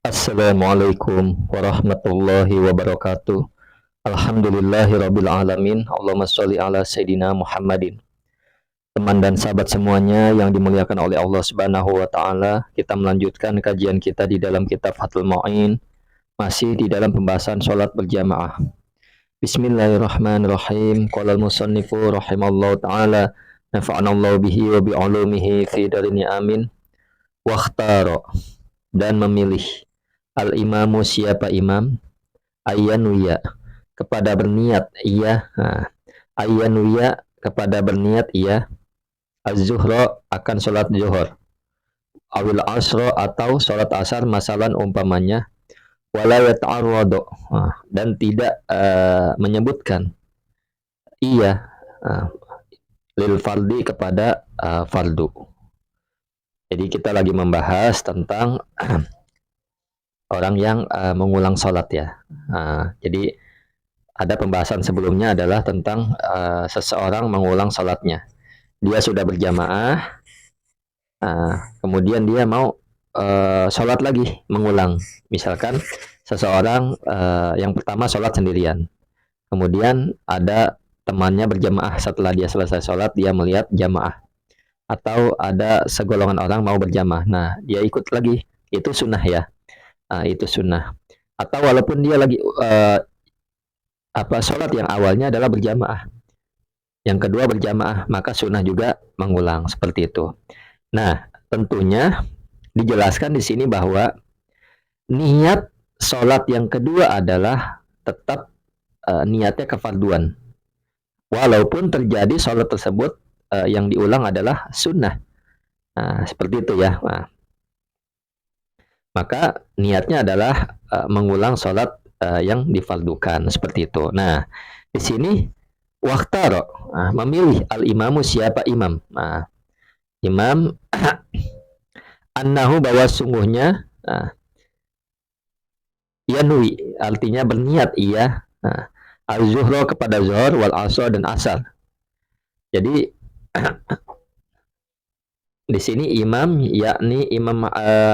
Assalamualaikum warahmatullahi wabarakatuh. Alhamdulillahirabbil alamin. Allahumma sholli ala sayidina Muhammadin. Teman dan sahabat semuanya yang dimuliakan oleh Allah Subhanahu wa taala, kita melanjutkan kajian kita di dalam kitab Fathul Mu'in, masih di dalam pembahasan salat berjamaah. Bismillahirrahmanirrahim. Qala al-musannifu rahimallahu taala, nafa'anallahu bihi wa bi ulumihi fi darini amin. Wakhtara, dan memilih al-imamu, siapa imam, ayyanuya, kepada berniat ia, ayyanuya, kepada berniat ia, az-zuhra, akan sholat zuhur, awil asra, atau sholat asar, masalan umpamanya, wala yata'arradu, dan tidak menyebutkan ia lil fardi, kepada fardu. Jadi kita lagi membahas tentang orang yang mengulang sholat ya. Jadi ada pembahasan sebelumnya adalah tentang seseorang mengulang sholatnya. Dia sudah berjamaah, kemudian dia mau sholat lagi, mengulang. Misalkan seseorang yang pertama sholat sendirian, kemudian ada temannya berjamaah. Setelah dia selesai sholat, dia melihat jamaah, atau ada segolongan orang mau berjamaah. Nah, dia ikut lagi. Itu sunnah ya. Itu sunnah. Atau walaupun dia lagi sholat yang awalnya adalah berjamaah, yang kedua berjamaah, maka sunnah juga mengulang seperti itu. Nah, tentunya dijelaskan di sini bahwa niat sholat yang kedua adalah tetap niatnya kefarduan, walaupun terjadi sholat tersebut yang diulang adalah sunnah. Seperti itu ya. Maka niatnya adalah mengulang sholat yang difardukan, seperti itu. Nah, di sini waktaro, memilih al-imamu, siapa imam. Imam annahu, bahwa sungguhnya, yanwi, artinya berniat ia, al-zuhra, kepada zuhur, wal asar, dan asar. Jadi di sini imam yakni imam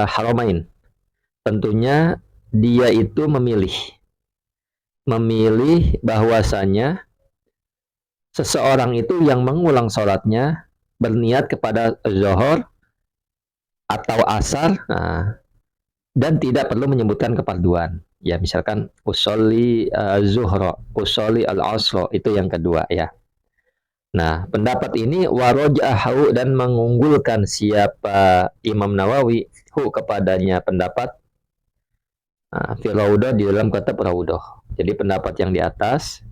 haramain. Tentunya dia itu memilih bahwasanya seseorang itu yang mengulang sholatnya berniat kepada zuhur atau asar, dan tidak perlu menyebutkan kefarduan. Ya, misalkan usolli zuhra, usolli al-asra, itu yang kedua ya. Nah, pendapat ini warojahu, dan mengunggulkan siapa Imam Nawawi hu, kepadanya pendapat fi Raudhah, di dalam kitab Raudhah. Jadi pendapat yang di atas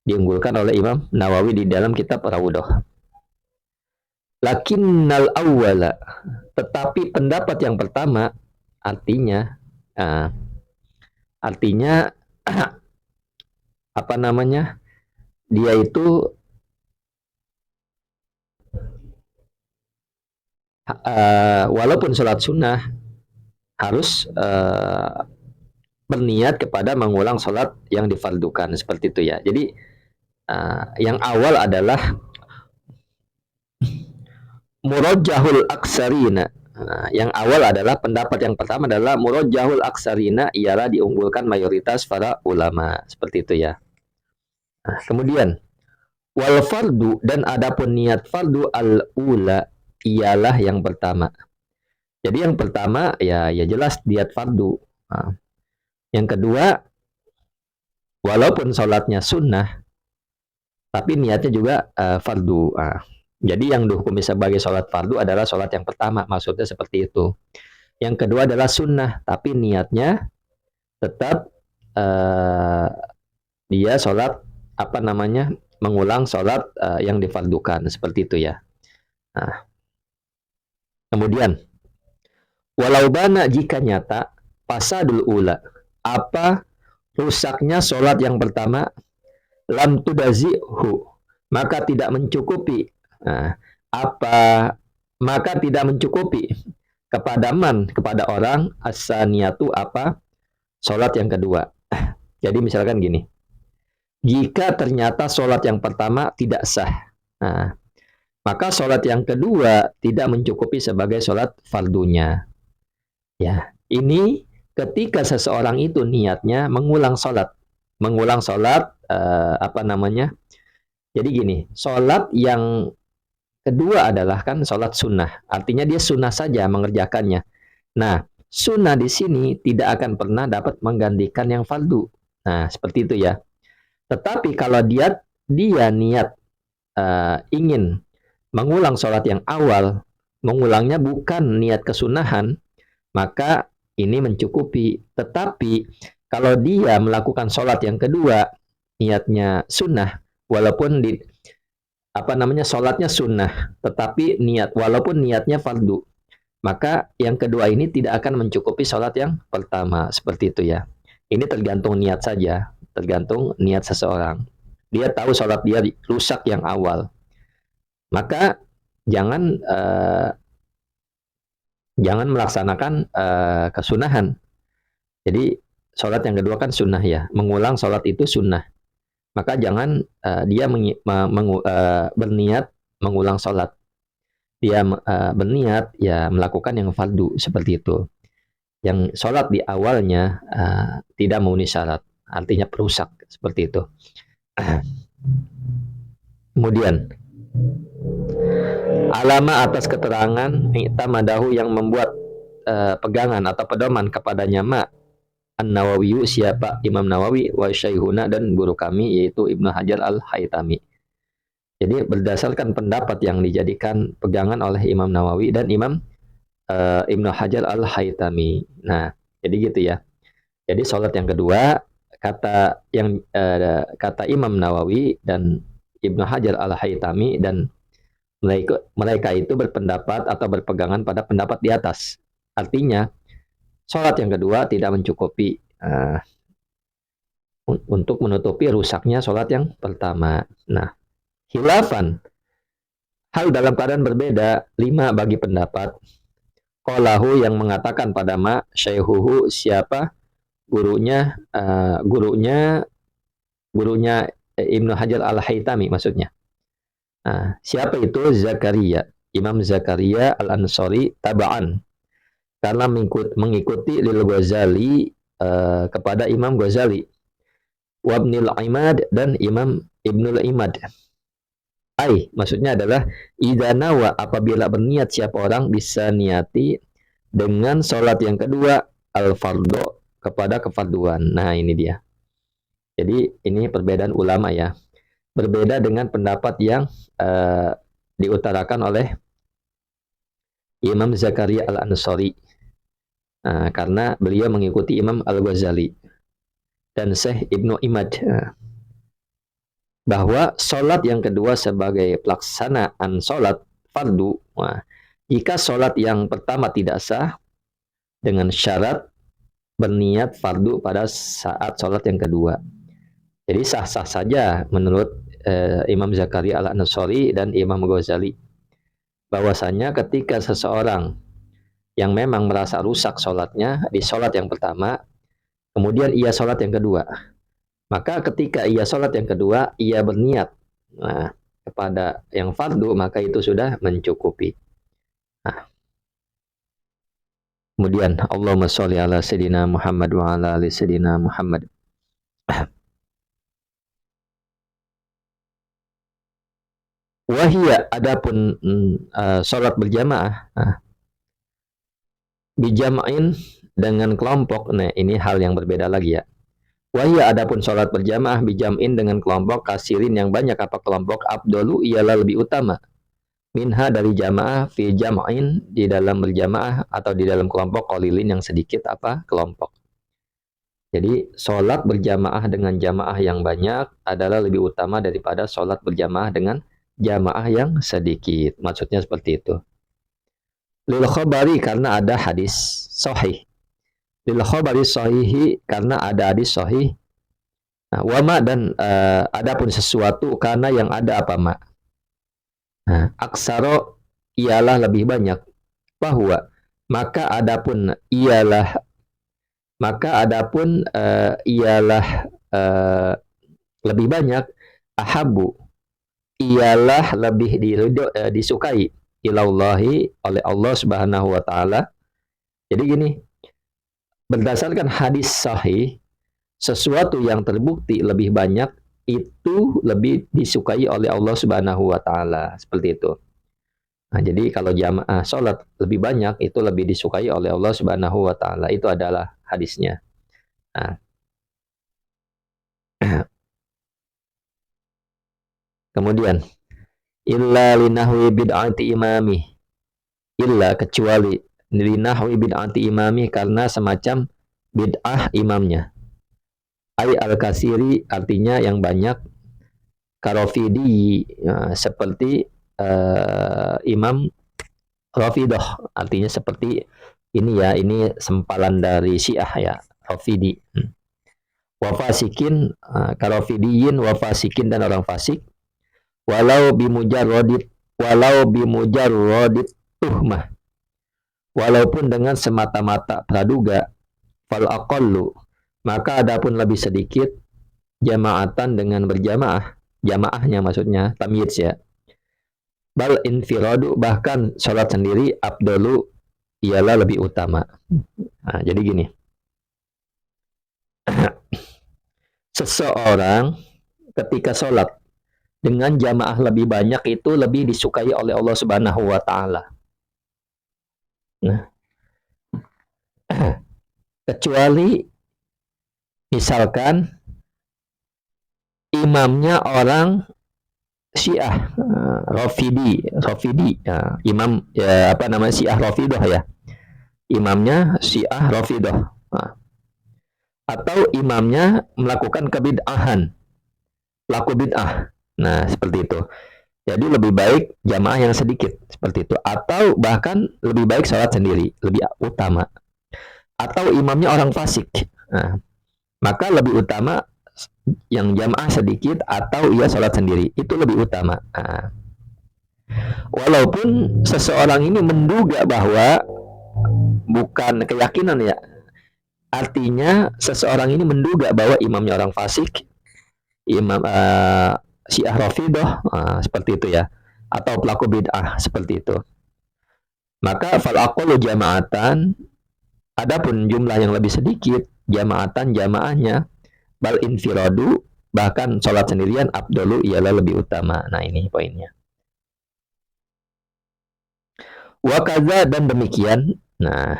diunggulkan oleh Imam Nawawi di dalam kitab Raudhah. Lakinnal awwala, tetapi pendapat yang pertama, artinya apa namanya? Dia itu walaupun sholat sunnah harus berniat kepada mengulang sholat yang difardukan, seperti itu ya. Jadi yang awal adalah murajjahul aksarina. Yang awal adalah pendapat yang pertama adalah murajjahul aksarina, ialah diunggulkan mayoritas para ulama, seperti itu ya. Kemudian wal fardu, dan adapun niat fardu al-ula, ialah yang pertama. Jadi yang pertama ya jelas niat fardu. Yang kedua, walaupun sholatnya sunnah, tapi niatnya juga fardu. Jadi yang dihukumi sebagai sholat fardu adalah sholat yang pertama, maksudnya seperti itu. Yang kedua adalah sunnah, tapi niatnya tetap dia sholat mengulang sholat yang difardukan, seperti itu ya. Kemudian walau bana, jika nyata, fasadul ula, apa rusaknya sholat yang pertama, lam tudazihu, maka tidak mencukupi, maka tidak mencukupi kepada orang as-saniyatu, sholat yang kedua. Jadi misalkan gini, jika ternyata sholat yang pertama tidak sah, maka sholat yang kedua tidak mencukupi sebagai sholat fardunya. Ya, ini ketika seseorang itu niatnya mengulang sholat, apa namanya? Jadi gini, sholat yang kedua adalah kan sholat sunnah, artinya dia sunnah saja mengerjakannya. Nah, sunnah di sini tidak akan pernah dapat menggantikan yang fardu. Nah, seperti itu ya. Tetapi kalau dia niat ingin mengulang sholat yang awal, mengulangnya bukan niat kesunahan, maka ini mencukupi. Tetapi kalau dia melakukan sholat yang kedua, niatnya sunnah, walaupun apa namanya sholatnya sunnah, tetapi walaupun niatnya fardu, maka yang kedua ini tidak akan mencukupi sholat yang pertama. Seperti itu ya. Ini tergantung niat saja, tergantung niat seseorang. Dia tahu sholat dia rusak yang awal, maka jangan jangan melaksanakan kesunahan. Jadi sholat yang kedua kan sunnah ya, mengulang sholat itu sunnah. Maka jangan dia berniat mengulang sholat. Dia berniat ya melakukan yang fardu seperti itu. Yang sholat di awalnya tidak memenuhi syarat, artinya perusak seperti itu. Kemudian alama atas keterangan i'tamadahu yang membuat pegangan atau pedoman kepadanya An-Nawawi, siapa Imam Nawawi, wa Syaihuna, dan guru kami yaitu Ibnu Hajar Al-Haytami. Jadi berdasarkan pendapat yang dijadikan pegangan oleh Imam Nawawi dan Imam Ibnu Hajar Al-Haytami. Nah, jadi gitu ya. Jadi sholat yang kedua kata Imam Nawawi dan Ibnu Hajar Al-Haytami dan mereka itu berpendapat atau berpegangan pada pendapat di atas. Artinya sholat yang kedua tidak mencukupi untuk menutupi rusaknya sholat yang pertama. Nah, khilafan, hal dalam keadaan berbeda, 5 bagi pendapat. Qalahu yang mengatakan pada syaihuhu, siapa gurunya Ibnu Hajar Al-Haytami maksudnya. Nah, siapa itu? Zakaria, Imam Zakaria Al-Ansari taba'an, karena mengikuti Lil Ghazali kepada Imam Ghazali, Wabnil Imad, dan Imam Ibnul Imad. Maksudnya adalah idanawa, apabila berniat siapa orang bisa niati dengan sholat yang kedua al-fardo, kepada kefarduan. Nah, ini dia. Jadi ini perbedaan ulama ya. Berbeda dengan pendapat yang diutarakan oleh Imam Zakaria Al-Ansari. Karena beliau mengikuti Imam Al-Ghazali dan Syekh Ibnu Imad, bahwa sholat yang kedua sebagai pelaksanaan sholat fardu. Jika sholat yang pertama tidak sah dengan syarat berniat fardu pada saat sholat yang kedua. Jadi sah-sah saja menurut Imam Zakaria Al-Ansari dan Imam Ghazali, bahwasanya ketika seseorang yang memang merasa rusak sholatnya di sholat yang pertama, kemudian ia sholat yang kedua, maka ketika ia sholat yang kedua, ia berniat kepada yang fardu, maka itu sudah mencukupi. Kemudian Allahumma sholli ala Sayyidina Muhammad wa ala ali Sayyidina Muhammad. Wahia, adapun sholat berjamaah, bijama'in, dengan kelompok. Nah, ini hal yang berbeda lagi ya. Wahia, adapun sholat berjamaah bijam'in, dengan kelompok, kasirin yang banyak apa kelompok, abdolu ialah lebih utama, minha dari jamaah, fi jam'in di dalam berjamaah atau di dalam kelompok, qalilin yang sedikit apa kelompok. Jadi sholat berjamaah dengan jamaah yang banyak adalah lebih utama daripada sholat berjamaah dengan jamaah yang sedikit. Maksudnya seperti itu. Lil khabari, karena ada hadis sahih. Lil khabari sahihi, karena ada hadis sahih. Nah, wama, dan adapun sesuatu karena yang ada apa mak. Nah, aksaro ialah lebih banyak, bahwa maka adapun ialah lebih banyak, ahabu ialah lebih disukai, ilallahi oleh Allah Subhanahu wa taala. Jadi gini, berdasarkan hadis sahih, sesuatu yang terbukti lebih banyak itu lebih disukai oleh Allah Subhanahu wa taala, seperti itu. Nah, jadi kalau jamaah sholat lebih banyak itu lebih disukai oleh Allah Subhanahu wa taala. Itu adalah hadisnya. Nah, kemudian illa linahwi bid'ati imami. Illa kecuali linahwi bid'ati imami karena semacam bid'ah imamnya. Ai al-kasiri artinya yang banyak, karofidi seperti Imam Rafidah, artinya seperti ini ya, ini sempalan dari Syiah ya, Rafidi. Wafasikin, karofidiyin, wafasikin dan orang fasik, walau bimujarrodit tuhmah, walaupun dengan semata-mata praduga, fal aqallu, maka adapun lebih sedikit, jamaatan dengan berjamaah, jamaahnya maksudnya tamyiz ya, bal infiradu, bahkan sholat sendiri, abdolu, ialah lebih utama. Nah, jadi gini, seseorang ketika sholat dengan jamaah lebih banyak itu lebih disukai oleh Allah Subhanahu wa taala. Nah, kecuali misalkan imamnya orang Syiah, Rafidi, ya, imam ya, apa namanya, Syiah Rafidah ya. Imamnya Syiah Rafidah. Nah, atau imamnya melakukan kebid'ahan, laku bid'ah. Nah, seperti itu. Jadi lebih baik jamaah yang sedikit, seperti itu. Atau bahkan lebih baik sholat sendiri, lebih utama. Atau imamnya orang fasik. Nah, maka lebih utama yang jamaah sedikit atau ia sholat sendiri. Itu lebih utama. Nah, walaupun seseorang ini menduga bahwa bukan keyakinan ya, artinya seseorang ini menduga bahwa imamnya orang fasik, imam Syiah Rafidah, seperti itu ya, atau pelaku bid'ah, seperti itu. Maka fal aqallu jama'atan, adapun jumlah yang lebih sedikit, jamaatan jamaahnya, bal infiradu, bahkan sholat sendirian, abdulu, ialah lebih utama. Nah, ini poinnya. Wa kaza, dan demikian. Nah,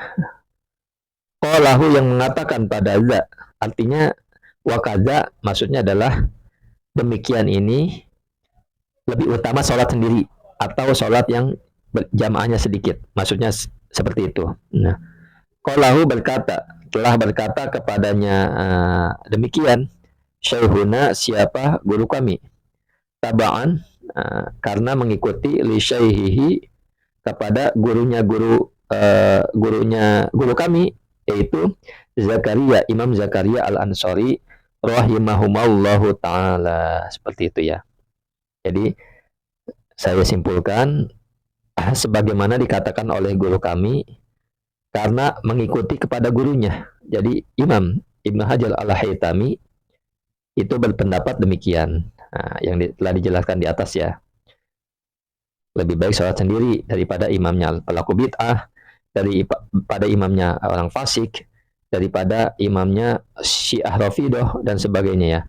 qalahu, yang mengatakan pada za, artinya wa kaza maksudnya adalah demikian ini lebih utama sholat sendiri atau sholat yang jamaahnya sedikit. Maksudnya seperti itu. Nah, qalahu berkata, telah berkata kepadanya demikian, syekhuna, siapa guru kami, tabaan, karena mengikuti li syaihihi, kepada gurunya guru kami, yaitu Zakaria, Imam Zakaria Al-Ansari rahimahumallahu taala, seperti itu ya. Jadi saya simpulkan sebagaimana dikatakan oleh guru kami karena mengikuti kepada gurunya. Jadi Imam Ibnu Hajar Al-Haytami itu berpendapat demikian. Nah, yang telah dijelaskan di atas ya. Lebih baik sholat sendiri daripada imamnya pelaku bid'ah, daripada imamnya orang fasik, daripada imamnya Syiah Rafidah dan sebagainya ya.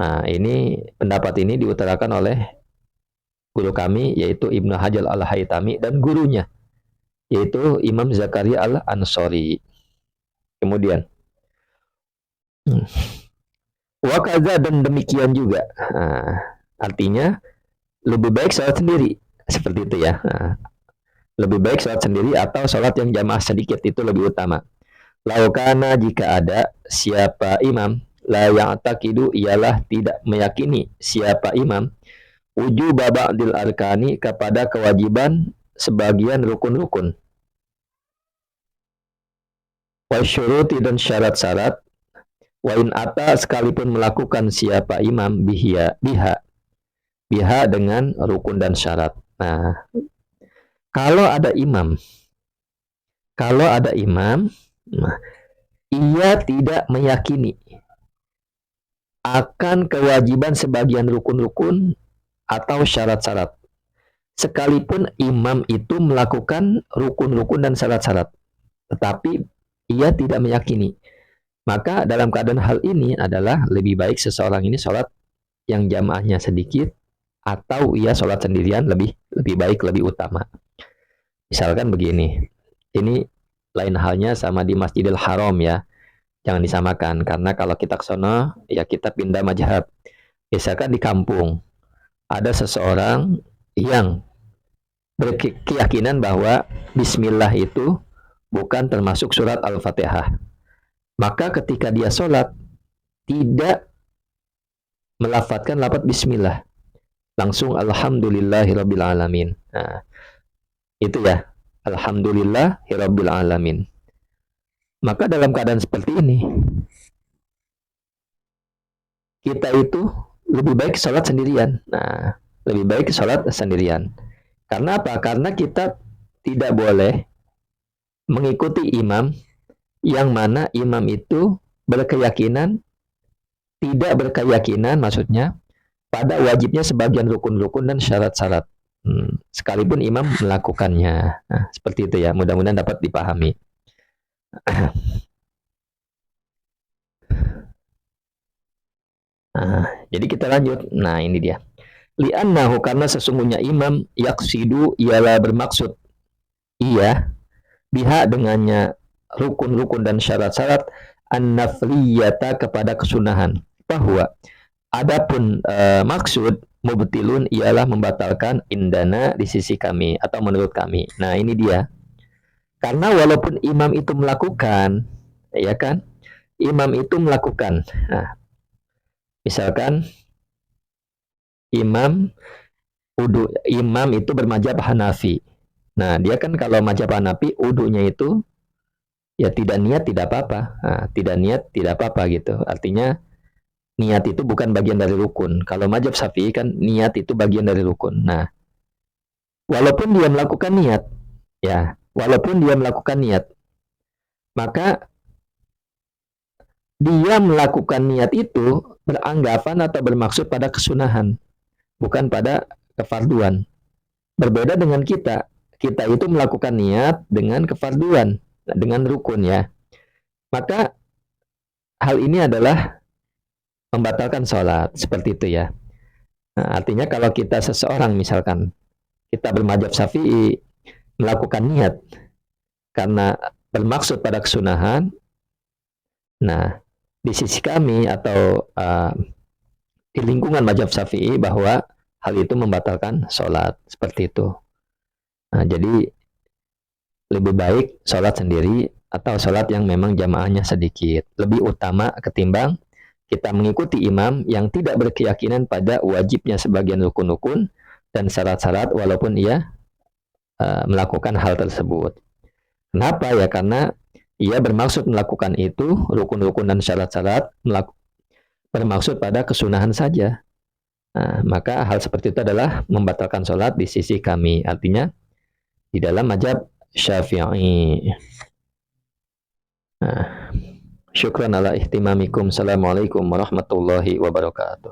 Nah, ini pendapat ini diutarakan oleh guru kami, yaitu Ibnu Hajar Al-Haytami, dan gurunya, yaitu Imam Zakaria Al-Ansari. Kemudian wakaza, dan demikian juga. Nah, artinya lebih baik sholat sendiri, seperti itu ya. Nah, lebih baik sholat sendiri atau sholat yang jamaah sedikit, itu lebih utama. Laukana, jika ada siapa imam, la ya'taqidu, ialah tidak meyakini siapa imam, wujub ba'dil arkani, kepada kewajiban sebagian rukun-rukun, wasyuruti, dan syarat-syarat, wa in ata, sekalipun melakukan siapa imam biha dengan rukun dan syarat. Nah, kalau ada imam, nah, ia tidak meyakini akan kewajiban sebagian rukun-rukun atau syarat-syarat, sekalipun imam itu melakukan rukun-rukun dan syarat-syarat, tetapi ia tidak meyakini. Maka dalam keadaan hal ini adalah lebih baik seseorang ini sholat yang jamaahnya sedikit atau ia sholat sendirian lebih baik, lebih utama. Misalkan begini, ini lain halnya sama di Masjidil Haram ya. Jangan disamakan karena kalau kita ke sana ya kita pindah mazhab. Misalkan di kampung ada seseorang yang berkeyakinan bahwa bismillah itu bukan termasuk surat Al-Fatihah. Maka ketika dia sholat tidak melafadzkan lafaz bismillah, langsung alhamdulillahirabbil alamin. Nah, itu ya. Alhamdulillahirabbil alamin. Maka dalam keadaan seperti ini kita itu lebih baik sholat sendirian. Nah, lebih baik sholat sendirian. Karena apa? Karena kita tidak boleh mengikuti imam yang mana imam itu berkeyakinan, tidak berkeyakinan maksudnya pada wajibnya sebagian rukun-rukun dan syarat-syarat. Sekalipun imam melakukannya. Nah, seperti itu ya. Mudah-mudahan dapat dipahami. Nah, jadi kita lanjut. Nah, ini dia. Li'annahu karena sesungguhnya imam yaksidu ialah bermaksud iya biha dengannya rukun-rukun dan syarat-syarat an-nafliyata kepada kesunahan. Bahwa adapun maksud mubtilun ialah membatalkan indana di sisi kami atau menurut kami. Nah, ini dia. Karena walaupun imam itu melakukan, ya kan? Imam itu melakukan. Nah, misalkan imam itu bermadzhab Hanafi. Nah, dia kan kalau madzhab Hanafi wudunya itu ya tidak niat tidak apa-apa. Nah, tidak niat tidak apa-apa gitu. Artinya niat itu bukan bagian dari rukun. Kalau madzhab Syafi'i kan niat itu bagian dari rukun. Nah, walaupun dia melakukan niat, ya, walaupun dia melakukan niat, maka dia melakukan niat itu beranggapan atau bermaksud pada kesunahan, bukan pada kefarduan. Berbeda dengan kita. Kita itu melakukan niat dengan kefarduan, dengan rukun ya. Maka hal ini adalah membatalkan sholat, seperti itu ya. Nah, artinya kalau kita seseorang misalkan, kita bermadzhab Syafi'i, melakukan niat karena bermaksud pada kesunahan, nah di sisi kami atau di lingkungan madzhab Syafi'i bahwa hal itu membatalkan sholat, seperti itu. Nah, jadi lebih baik sholat sendiri atau sholat yang memang jamaahnya sedikit. Lebih utama ketimbang kita mengikuti imam yang tidak berkeyakinan pada wajibnya sebagian rukun-rukun dan syarat-syarat walaupun ia melakukan hal tersebut. Kenapa ya? Karena ia bermaksud melakukan itu, rukun-rukun dan syarat-syarat bermaksud pada kesunahan saja. Nah, maka hal seperti itu adalah membatalkan sholat di sisi kami. Artinya di dalam mazhab Syafi'i. Nah, syukran ala ihtimamikum. Assalamualaikum warahmatullahi wabarakatuh.